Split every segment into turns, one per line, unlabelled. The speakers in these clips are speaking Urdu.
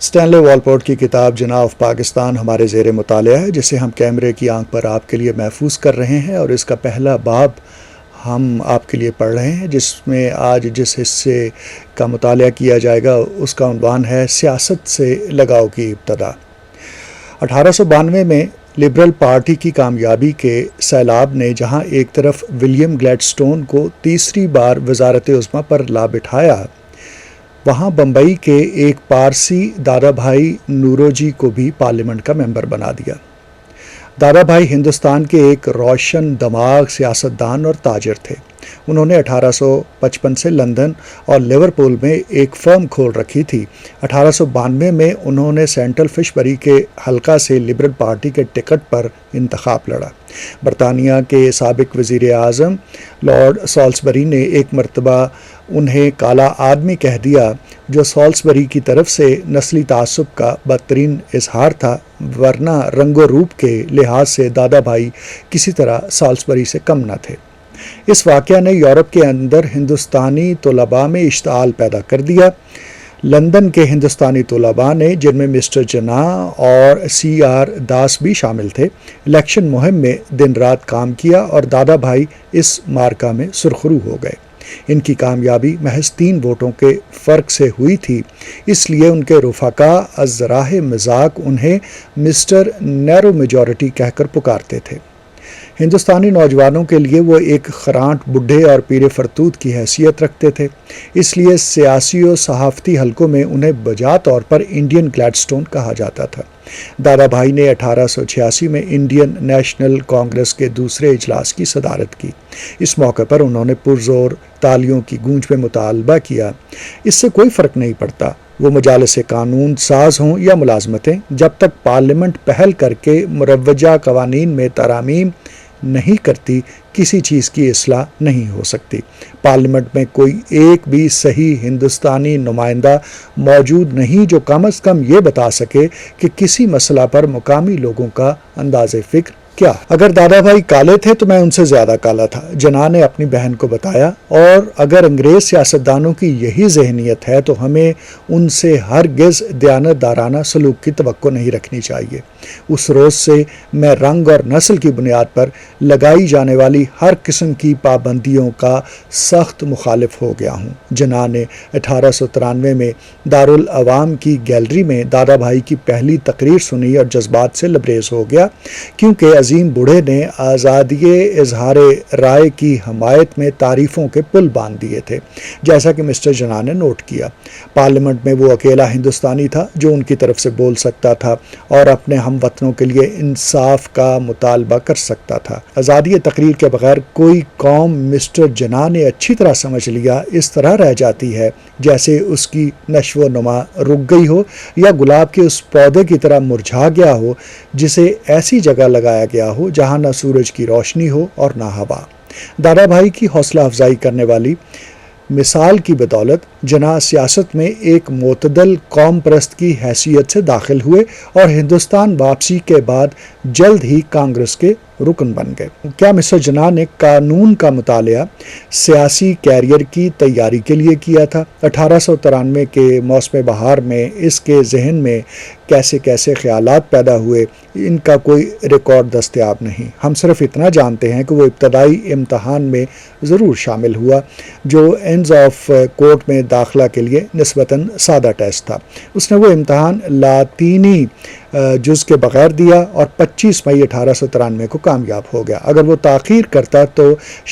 اسٹینلے والپورٹ کی کتاب جناح آف پاکستان ہمارے زیر مطالعہ ہے، جسے ہم کیمرے کی آنکھ پر آپ کے لیے محفوظ کر رہے ہیں، اور اس کا پہلا باب ہم آپ کے لیے پڑھ رہے ہیں، جس میں آج جس حصے کا مطالعہ کیا جائے گا اس کا عنوان ہے سیاست سے لگاؤ کی ابتدا۔ 1892 میں لبرل پارٹی کی کامیابی کے سیلاب نے جہاں ایک طرف ولیم گلیڈسٹون کو تیسری بار وزارت عظمیٰ پر لا بٹھایا، وہاں بمبئی کے ایک پارسی دادا بھائی نوروجی کو بھی پارلیمنٹ کا ممبر بنا دیا۔ دادا بھائی ہندوستان کے ایک روشن دماغ سیاستدان اور تاجر تھے۔ انہوں نے 1855 سے لندن اور لیورپول میں ایک فرم کھول رکھی تھی۔ 1892 میں انہوں نے سینٹرل فش بری کے حلقہ سے لبرل پارٹی کے ٹکٹ پر انتخاب لڑا۔ برطانیہ کے سابق وزیر اعظم لارڈ سالسبری نے ایک مرتبہ انہیں کالا آدمی کہہ دیا، جو سالسبری کی طرف سے نسلی تعصب کا بدترین اظہار تھا، ورنہ رنگ و روپ کے لحاظ سے دادا بھائی کسی طرح سالسبری سے کم نہ تھے۔ اس واقعہ نے یورپ کے اندر ہندوستانی طلباء میں اشتعال پیدا کر دیا۔ لندن کے ہندوستانی طلباء نے، جن میں مسٹر جناح اور سی آر داس بھی شامل تھے، الیکشن مہم میں دن رات کام کیا اور دادا بھائی اس مارکہ میں سرخرو ہو گئے۔ ان کی کامیابی محض 3 ووٹوں کے فرق سے ہوئی تھی، اس لیے ان کے رفقا از راہ مذاق انہیں مسٹر نیرو میجورٹی کہہ کر پکارتے تھے۔ ہندوستانی نوجوانوں کے لیے وہ ایک خرانٹ بڈھے اور پیر فرتوت کی حیثیت رکھتے تھے، اس لیے سیاسی و صحافتی حلقوں میں انہیں بجا طور پر انڈین گلیڈسٹون کہا جاتا تھا۔ دادا بھائی نے 1886 میں انڈین نیشنل کانگریس کے دوسرے اجلاس کی صدارت کی۔ اس موقع پر انہوں نے پرزور تالیوں کی گونج میں مطالبہ کیا، اس سے کوئی فرق نہیں پڑتا وہ مجالس قانون ساز ہوں یا ملازمتیں، جب تک پارلیمنٹ پہل کر کے مروجہ قوانین میں ترامیم نہیں کرتی، کسی چیز کی اصلاح نہیں ہو سکتی۔ پارلیمنٹ میں کوئی ایک بھی صحیح ہندوستانی نمائندہ موجود نہیں جو کم از کم یہ بتا سکے کہ کسی مسئلہ پر مقامی لوگوں کا انداز فکر کیا۔ اگر دادا بھائی کالے تھے تو میں ان سے زیادہ کالا تھا، جناح نے اپنی بہن کو بتایا، اور اگر انگریز سیاستدانوں کی یہی ذہنیت ہے تو ہمیں ان سے ہرگز دیانت دارانہ سلوک کی توقع نہیں رکھنی چاہیے۔ اس روز سے میں رنگ اور نسل کی بنیاد پر لگائی جانے والی ہر قسم کی پابندیوں کا سخت مخالف ہو گیا ہوں۔ جناح نے 1893 میں دارالعوام کی گیلری میں دادا بھائی کی پہلی تقریر سنی اور جذبات سے لبریز ہو گیا، کیونکہ عظیم بوڑھے نے آزادی اظہار رائے کی حمایت میں تعریفوں کے پل باندھ دیے تھے، جیسا کہ مسٹر جناح نے نوٹ کیا۔ پارلیمنٹ میں وہ اکیلا ہندوستانی تھا جو ان کی طرف سے بول سکتا تھا اور اپنے ہم وطنوں کے لیے انصاف کا مطالبہ کر سکتا تھا۔ آزادی تقریر کے بغیر کوئی قوم مسٹر جناح نے اچھی طرح سمجھ لیا اس طرح رہ جاتی ہے جیسے اس کی نشو و نما رک گئی ہو، یا گلاب کے اس پودے کی طرح مرجھا گیا ہو جسے ایسی جگہ لگایا گیا ہو جہاں نہ سورج کی روشنی ہو اور نہ ہوا۔ دادا بھائی کی حوصلہ افزائی کرنے والی مثال کی بدولت جناح سیاست میں ایک معتدل قوم پرست کی حیثیت سے داخل ہوئے اور ہندوستان واپسی کے بعد جلد ہی کانگریس کے رکن بن گئے۔ کیا مسٹر جناح نے قانون کا مطالعہ سیاسی کیریئر کی تیاری کے لیے کیا تھا؟ 1893 کے موسم بہار میں اس کے ذہن میں کیسے کیسے خیالات پیدا ہوئے، ان کا کوئی ریکارڈ دستیاب نہیں۔ ہم صرف اتنا جانتے ہیں کہ وہ ابتدائی امتحان میں ضرور شامل ہوا، جو انز آف کورٹ میں داخلہ کے لیے نسبتاً سادہ ٹیسٹ تھا۔ اس نے وہ امتحان لاطینی جز کے بغیر دیا اور 25 مئی 1893 کو کامیاب ہو گیا۔ اگر وہ تاخیر کرتا تو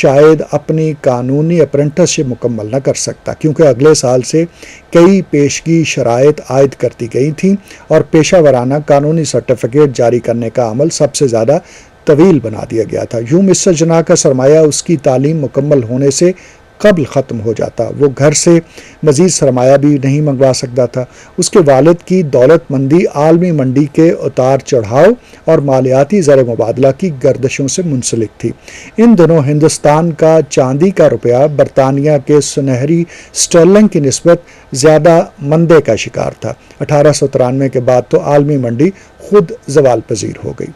شاید اپنی قانونی اپرنٹس شپ مکمل نہ کر سکتا، کیونکہ اگلے سال سے کئی پیشگی شرائط عائد کرتی گئی تھیں اور پیشہ ورانہ قانونی سرٹیفکیٹ جاری کرنے کا عمل سب سے زیادہ طویل بنا دیا گیا تھا۔ یوں مسٹر جناح کا سرمایہ اس کی تعلیم مکمل ہونے سے قبل ختم ہو جاتا۔ وہ گھر سے مزید سرمایہ بھی نہیں منگوا سکتا تھا۔ اس کے والد کی دولت مندی عالمی منڈی کے اتار چڑھاؤ اور مالیاتی زر مبادلہ کی گردشوں سے منسلک تھی۔ ان دنوں ہندوستان کا چاندی کا روپیہ برطانیہ کے سنہری سٹرلنگ کی نسبت زیادہ مندے کا شکار تھا۔ 1893 کے بعد تو عالمی منڈی خود زوال پذیر ہو گئی۔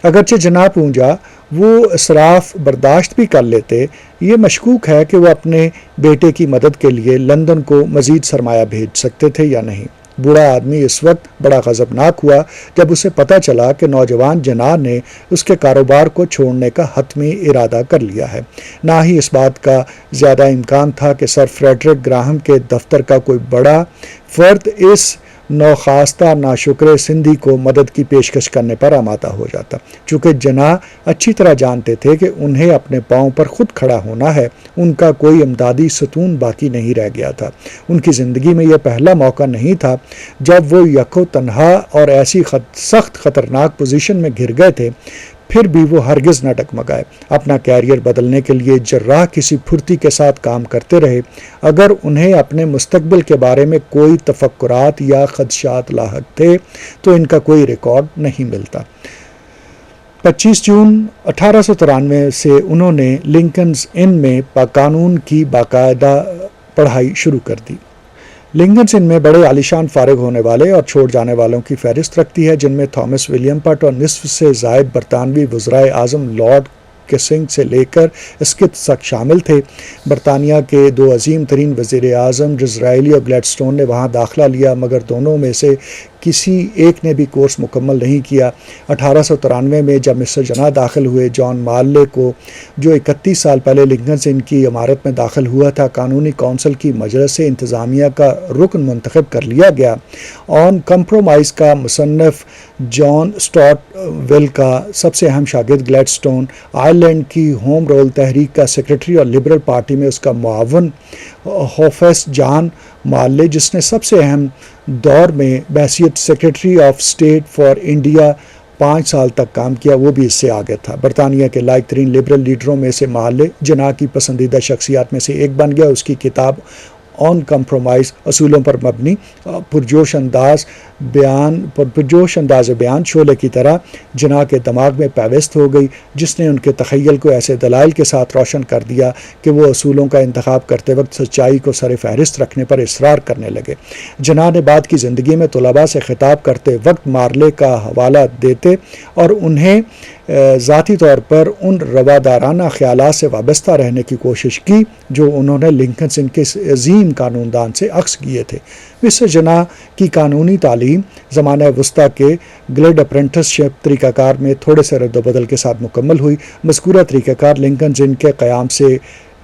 اگرچہ جناح پونجا وہ اسراف برداشت بھی کر لیتے، یہ مشکوک ہے کہ وہ اپنے بیٹے کی مدد کے لیے لندن کو مزید سرمایہ بھیج سکتے تھے یا نہیں۔ بوڑھا آدمی اس وقت بڑا غضبناک ہوا جب اسے پتہ چلا کہ نوجوان جناح نے اس کے کاروبار کو چھوڑنے کا حتمی ارادہ کر لیا ہے۔ نہ ہی اس بات کا زیادہ امکان تھا کہ سر فریڈرک گراہم کے دفتر کا کوئی بڑا فرد اس نوخاستہ ناشکر سندھی کو مدد کی پیشکش کرنے پر آمادہ ہو جاتا۔ چونکہ جناح اچھی طرح جانتے تھے کہ انہیں اپنے پاؤں پر خود کھڑا ہونا ہے، ان کا کوئی امدادی ستون باقی نہیں رہ گیا تھا۔ ان کی زندگی میں یہ پہلا موقع نہیں تھا جب وہ یکو تنہا اور ایسی سخت خطرناک پوزیشن میں گر گئے تھے، پھر بھی وہ ہرگز نہ ڈگمگائے۔ اپنا کیریئر بدلنے کے لیے جراح کسی پھرتی کے ساتھ کام کرتے رہے۔ اگر انہیں اپنے مستقبل کے بارے میں کوئی تفکرات یا خدشات لاحق تھے تو ان کا کوئی ریکارڈ نہیں ملتا۔ 25 جون 1893 سے انہوں نے لنکنز ان میں قانون کی باقاعدہ پڑھائی شروع کر دی۔ لنکنز ان میں بڑے عالیشان فارغ ہونے والے اور چھوڑ جانے والوں کی فہرست رکھتی ہے، جن میں تھامس ولیم پٹ اور نصف سے زائد برطانوی وزرائے اعظم لارڈ کسنگ سے لے کر اسکت تک شامل تھے۔ برطانیہ کے 2 عظیم ترین وزیر اعظم ڈزرائیلی اور گلیڈسٹون نے وہاں داخلہ لیا، مگر دونوں میں سے کسی ایک نے بھی کورس مکمل نہیں کیا۔ 1893 میں جب مسٹر جناح داخل ہوئے، جان مارلے کو، جو 31 سال پہلے لنکنز ان کی عمارت میں داخل ہوا تھا، قانونی کونسل کی مجلس انتظامیہ کا رکن منتخب کر لیا گیا۔ آن کمپرومائز کا مصنف جان اسٹارٹ ویل کا سب سے اہم شاگرد گلیڈسٹون، آئرلینڈ کی ہوم رول تحریک کا سیکرٹری اور لبرل پارٹی میں اس کا معاون ہوفیس جان مارلے، جس نے سب سے اہم دور میں بحیثیت secretary of state for India 5 سال تک کام کیا، وہ بھی اس سے آگے تھا۔ برطانیہ کے لائق ترین لبرل لیڈروں میں سے مارلے جناح کی پسندیدہ شخصیات میں سے ایک بن گیا۔ اس کی کتاب آن کمپرومائز اصولوں پر مبنی پرجوش انداز بیان شعلے کی طرح جناح کے دماغ میں پیوست ہو گئی، جس نے ان کے تخیل کو ایسے دلائل کے ساتھ روشن کر دیا کہ وہ اصولوں کا انتخاب کرتے وقت سچائی کو سر فہرست رکھنے پر اصرار کرنے لگے۔ جناح نے بعد کی زندگی میں طلباء سے خطاب کرتے وقت مارلے کا حوالہ دیتے اور انہیں ذاتی طور پر ان روادارانہ خیالات سے وابستہ رہنے کی کوشش کی جو انہوں نے لنکنز ان کے عظیم قانون دان سے اخذ کیے تھے۔ مسٹر جناح کی قانونی تعلیم زمانہ وسطیٰ کے گلڈ اپرنٹس شپ طریقہ کار میں تھوڑے سے رد و بدل کے ساتھ مکمل ہوئی۔ مذکورہ طریقہ کار لنکنز ان کے قیام سے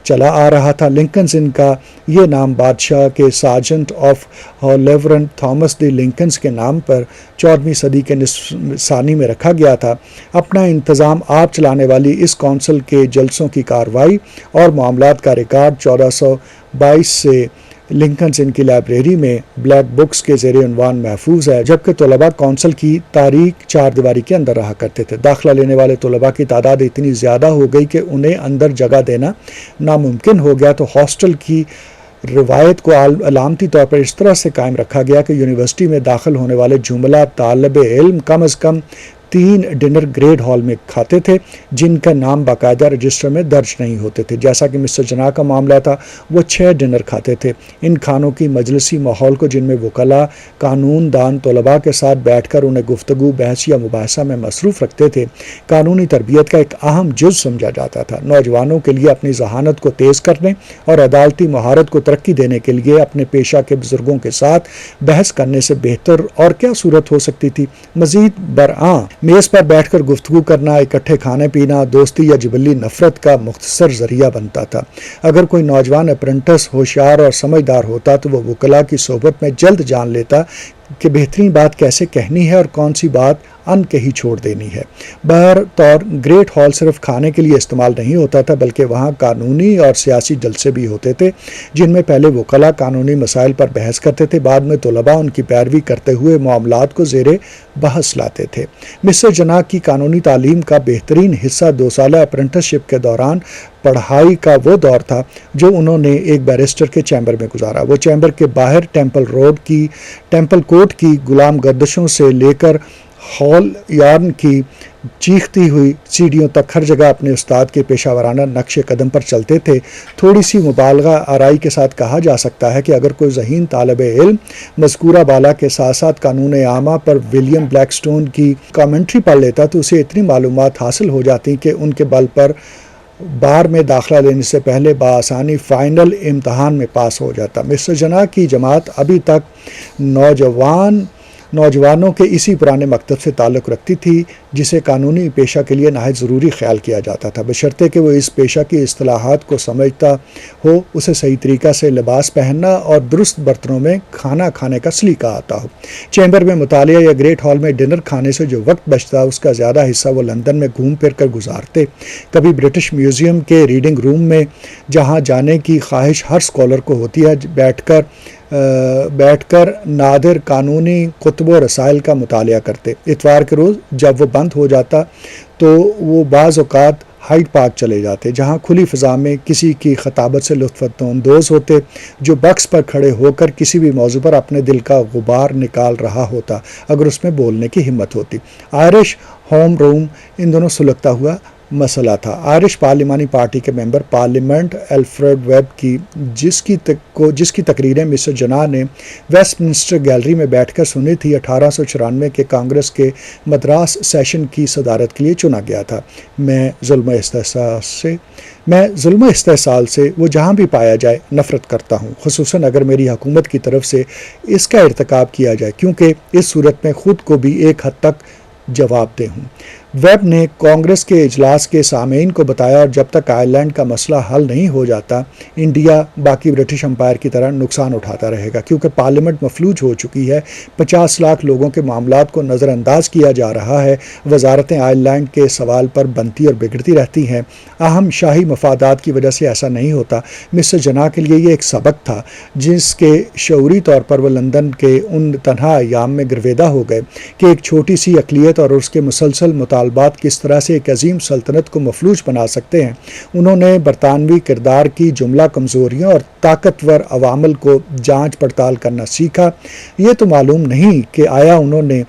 چلا آ رہا تھا۔ لنکنز ان کا یہ نام بادشاہ کے sergeant of ہالیورن Thomas D Lankans کے نام پر 14ویں صدی کے نصف ثانی میں رکھا گیا تھا۔ اپنا انتظام آپ چلانے والی اس کونسل کے جلسوں کی کارروائی اور معاملات کا ریکارڈ 1422 سے لنکنز ان کی لائبریری میں بلیک بکس کے زیر عنوان محفوظ ہے، جبکہ طلباء کونسل کی تاریک 4 دیواری کے اندر رہا کرتے تھے۔ داخلہ لینے والے طلباء کی تعداد اتنی زیادہ ہو گئی کہ انہیں اندر جگہ دینا ناممکن ہو گیا، تو ہاسٹل کی روایت کو علامتی طور پر اس طرح سے قائم رکھا گیا کہ یونیورسٹی میں داخل ہونے والے جملہ طالب علم کم از کم 3 ڈنر گریڈ ہال میں کھاتے تھے، جن کا نام باقاعدہ رجسٹر میں درج نہیں ہوتے تھے۔ جیسا کہ مسٹر جناح کا معاملہ تھا، وہ 6 ڈنر کھاتے تھے۔ ان کھانوں کی مجلسی ماحول کو، جن میں وکلاء قانون دان طلباء کے ساتھ بیٹھ کر انہیں گفتگو، بحث یا مباحثہ میں مصروف رکھتے تھے، قانونی تربیت کا ایک اہم جز سمجھا جاتا تھا۔ نوجوانوں کے لیے اپنی ذہانت کو تیز کرنے اور عدالتی مہارت کو ترقی دینے کے لیے اپنے پیشہ کے بزرگوں کے ساتھ بحث کرنے سے بہتر اور کیا صورت ہو سکتی تھی؟ مزید برآں میز پر بیٹھ کر گفتگو کرنا، اکٹھے کھانے پینا، دوستی یا جبلی نفرت کا مختصر ذریعہ بنتا تھا۔ اگر کوئی نوجوان اپرنٹس ہوشیار اور سمجھدار ہوتا تو وہ وکلاء کی صحبت میں جلد جان لیتا کہ بہترین بات کیسے کہنی ہے اور کون سی بات ان کہی چھوڑ دینی ہے۔ بہرطور گریٹ ہال صرف کھانے کے لیے استعمال نہیں ہوتا تھا، بلکہ وہاں قانونی اور سیاسی جلسے بھی ہوتے تھے، جن میں پہلے وکلاء قانونی مسائل پر بحث کرتے تھے، بعد میں طلباء ان کی پیروی کرتے ہوئے معاملات کو زیر بحث لاتے تھے۔ مسٹر جناح کی قانونی تعلیم کا بہترین حصہ 2 سالہ اپرنٹس شپ کے دوران پڑھائی کا وہ دور تھا جو انہوں نے ایک بیرسٹر کے چیمبر میں گزارا۔ وہ چیمبر کے باہر ٹیمپل کوٹ کی غلام گردشوں سے لے کر ہال یارن کی چیختی ہوئی سیڑھیوں تک ہر جگہ اپنے استاد کے پیشہ ورانہ نقش قدم پر چلتے تھے۔ تھوڑی سی مبالغہ آرائی کے ساتھ کہا جا سکتا ہے کہ اگر کوئی ذہین طالب علم مذکورہ بالا کے ساتھ ساتھ قانون عامہ پر ولیم بلیک سٹون کی کامنٹری پڑھ لیتا تو اسے اتنی معلومات حاصل ہو جاتی کہ ان کے بل پر بار میں داخلہ لینے سے پہلے بآسانی فائنل امتحان میں پاس ہو جاتا۔ مسٹر جناح کی جماعت ابھی تک نوجوانوں کے اسی پرانے مکتب سے تعلق رکھتی تھی جسے قانونی پیشہ کے لیے نہایت ضروری خیال کیا جاتا تھا، بشرطے کہ وہ اس پیشہ کی اصطلاحات کو سمجھتا ہو، اسے صحیح طریقہ سے لباس پہننا اور درست برتنوں میں کھانا کھانے کا سلیقہ آتا ہو۔ چیمبر میں مطالعہ یا گریٹ ہال میں ڈنر کھانے سے جو وقت بچتا اس کا زیادہ حصہ وہ لندن میں گھوم پھر کر گزارتے، کبھی برٹش میوزیم کے ریڈنگ روم میں جہاں جانے کی خواہش ہر اسکالر کو ہوتی ہے، بیٹھ کر نادر قانونی کتب و رسائل کا مطالعہ کرتے۔ اتوار کے روز جب وہ بند ہو جاتا تو وہ بعض اوقات ہائیڈ پارک چلے جاتے، جہاں کھلی فضا میں کسی کی خطابت سے لطف اندوز ہوتے جو بکس پر کھڑے ہو کر کسی بھی موضوع پر اپنے دل کا غبار نکال رہا ہوتا اگر اس میں بولنے کی ہمت ہوتی۔ آئرش ہوم روم ان دونوں سلگتا ہوا مسئلہ تھا۔ آئرش پارلیمانی پارٹی کے ممبر پارلیمنٹ الفریڈ ویب کی جس کی تقریریں مسٹر جناح نے ویسٹ منسٹر گیلری میں بیٹھ کر سنی تھی، 1894 کے کانگریس کے مدراس سیشن کی صدارت کے لیے چنا گیا تھا۔ میں ظلم و استحصال سے وہ جہاں بھی پایا جائے نفرت کرتا ہوں، خصوصاً اگر میری حکومت کی طرف سے اس کا ارتکاب کیا جائے، کیونکہ اس صورت میں خود کو بھی ایک حد تک جواب دہ ہوں۔ ویب نے کانگریس کے اجلاس کے سامعین کو بتایا، اور جب تک آئرلینڈ کا مسئلہ حل نہیں ہو جاتا انڈیا باقی برٹش امپائر کی طرح نقصان اٹھاتا رہے گا، کیونکہ پارلیمنٹ مفلوج ہو چکی ہے، 50 لاکھ لوگوں کے معاملات کو نظر انداز کیا جا رہا ہے، وزارتیں آئرلینڈ کے سوال پر بنتی اور بگڑتی رہتی ہیں۔ اہم شاہی مفادات کی وجہ سے ایسا نہیں ہوتا۔ مسٹر جناح کے لیے یہ ایک سبق تھا جس کے شعوری طور پر وہ لندن کے ان تنہا ایام میں گرویدہ ہو گئے کہ ایک چھوٹی سی اقلیت اور اس کے مسلسل مطالبات کس طرح سے ایک عظیم سلطنت کو مفلوج بنا سکتے ہیں۔ انہوں نے برطانوی کردار کی جملہ کمزوریوں اور طاقتور عوامل کو جانچ پڑتال کرنا سیکھا۔ یہ تو معلوم نہیں کہ آیا انہوں نے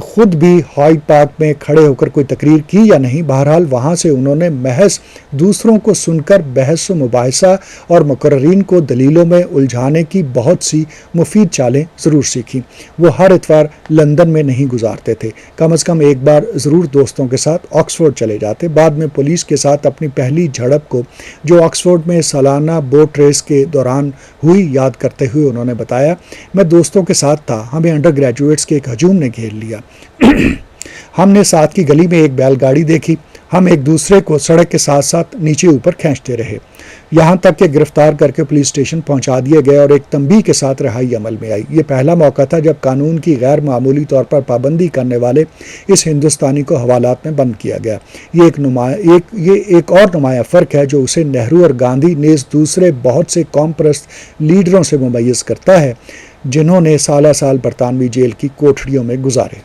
خود بھی ہائیڈ پارک میں کھڑے ہو کر کوئی تقریر کی یا نہیں، بہرحال وہاں سے انہوں نے محض دوسروں کو سن کر بحث و مباحثہ اور مقررین کو دلیلوں میں الجھانے کی بہت سی مفید چالیں ضرور سیکھیں۔ وہ ہر اتوار لندن میں نہیں گزارتے تھے، کم از کم ایک بار ضرور دوستوں کے ساتھ آکسفورڈ چلے جاتے۔ بعد میں پولیس کے ساتھ اپنی پہلی جھڑپ کو جو آکسفورڈ میں سالانہ بوٹ ریس کے دوران ہوئی یاد کرتے ہوئے انہوں نے بتایا، میں دوستوں کے ساتھ تھا، ہمیں انڈر گریجویٹس کے ایک ہجوم نے گھیر لیا۔ ہم نے ساتھ کی گلی میں ایک بیل گاڑی دیکھی، ہم ایک دوسرے کو سڑک کے ساتھ ساتھ نیچے اوپر کھینچتے رہے، یہاں تک کہ گرفتار کر کے پولیس اسٹیشن پہنچا دیے گئے اور ایک تنبیہ کے ساتھ رہائی عمل میں آئی۔ یہ پہلا موقع تھا جب قانون کی غیر معمولی طور پر پابندی کرنے والے اس ہندوستانی کو حوالات میں بند کیا گیا۔ یہ ایک اور نمایاں فرق ہے جو اسے نہرو اور گاندھی نیز دوسرے بہت سے قوم پرست لیڈروں سے ممیز کرتا ہے جنہوں نے سالہ سال برطانوی جیل کی کوٹڑیوں میں گزارے۔